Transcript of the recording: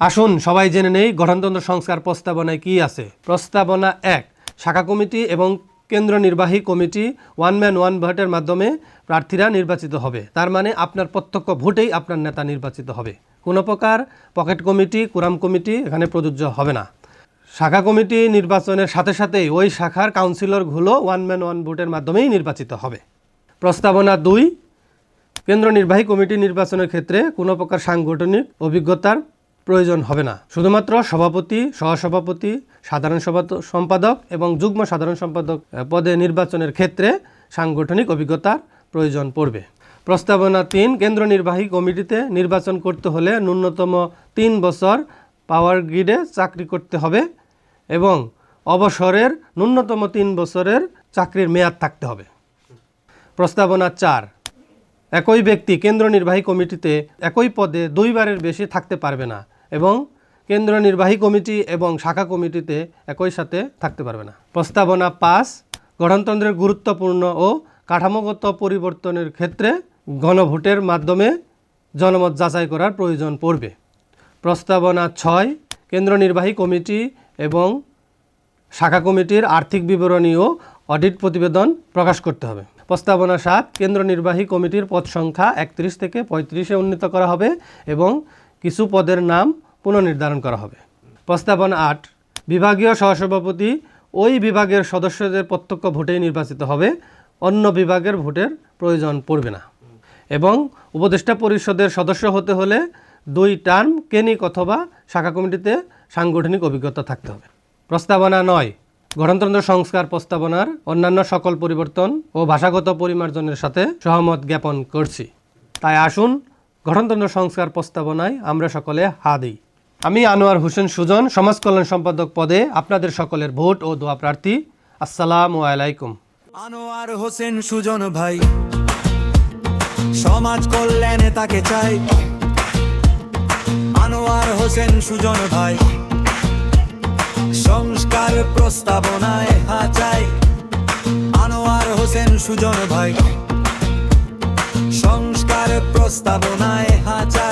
আসুন সবাই জেনে নেই গঠনতন্ত্র সংস্কার প্রস্তাবনায় কি আছে। প্রস্তাবনা 1, শাখা কমিটি এবং কেন্দ্র নির্বাহী কমিটি ওয়ান ম্যান ওয়ান ভোটের মাধ্যমে প্রার্থীরা নির্বাচিত হবে। তার মানে আপনার প্রত্যক্ষ ভোটেই আপনার নেতা নির্বাচিত হবে। কোনো প্রকার পকেট কমিটি, কোরাম কমিটি এখানে প্রযোজ্য হবে না। শাখা কমিটি নির্বাচনের সাথে সাথেই ওই শাখার কাউন্সিলরগুলো ওয়ান ম্যান ওয়ান ভোটের মাধ্যমেই নির্বাচিত হবে। প্রস্তাবনা 2, কেন্দ্র নির্বাহী কমিটি নির্বাচনের ক্ষেত্রে কোনো প্রকার সাংগঠনিক অভিজ্ঞতার প্রয়োজন হবে না। শুধুমাত্র সভাপতি, সহসভাপতি, সাধারণ সম্পাদক এবং যুগ্ম সাধারণ সম্পাদক পদে নির্বাচনের ক্ষেত্রে সাংগঠনিক অভিজ্ঞতার প্রয়োজন পড়বে। প্রস্তাবনা 3, কেন্দ্র নির্বাহী কমিটিতে নির্বাচন করতে হলে ন্যূনতম 3 বছর পাওয়ার গ্রিডে চাকরি করতে হবে এবং অবসরের ন্যূনতম 3 বছরের চাকরির মেয়াদ থাকতে হবে। প্রস্তাবনা 4, একই ব্যক্তি কেন্দ্র নির্বাহী কমিটিতে একই পদে 2 বারের বেশি থাকতে পারবে না এবং কেন্দ্র নির্বাহী কমিটি এবং শাখা কমিটিতে একই সাথে থাকতে পারবে না। প্রস্তাবনা 5, গঠনতন্ত্রের গুরুত্বপূর্ণ ও কাঠামোগত পরিবর্তনের ক্ষেত্রে গণভোটের মাধ্যমে জনমত যাচাই করার প্রয়োজন পড়বে। প্রস্তাবনা 6, কেন্দ্র নির্বাহী কমিটি এবং শাখা কমিটির আর্থিক বিবরণী ও অডিট প্রতিবেদন প্রকাশ করতে হবে। প্রস্তাবনা 7, কেন্দ্র নির্বাহী কমিটির পদ সংখ্যা 31 থেকে 35-এ উন্নীত করা হবে এবং কিছু পদের নাম পুনর্নির্ধারণ করা হবে। প্রস্তাবনা 8, বিভাগীয় সহসভাপতি ওই বিভাগের সদস্যদের প্রত্যক্ষ ভোটেই নির্বাচিত হবে, অন্য বিভাগের ভোটের প্রয়োজন পড়বে না এবং উপদেষ্টা পরিষদের সদস্য হতে হলে 2 টার্ম কেনিক অথবা শাখা কমিটিতে সাংগঠনিক অভিজ্ঞতা থাকতে হবে। প্রস্তাবনা 9, গঠনতন্ত্র সংস্কার প্রস্তাবনার অন্যান্য সকল পরিবর্তন ও ভাষাগত পরিমার্জনের সাথে সহমত জ্ঞাপন করছি। তাই আসুন গঠনতন্ত্র সংস্কার প্রস্তাবনায় আমরা সকলে হা দিই। আমি আনোয়ার হোসেন সুজন, সমাজ কল্যাণ সম্পাদক পদে আপনাদের সকলের ভোট ও দোয়া প্রার্থী। আসসালামু আলাইকুম। আনোয়ার হোসেন সুজন ভাই, সমাজ কল্যাণে তাকে চাই। আনোয়ার হোসেন সুজন ভাই, সংস্কার প্রস্তাবনায় হা চাই। আনোয়ার হোসেন সুজন ভাই, সংস্কার প্রস্তাবনায় হা চাই।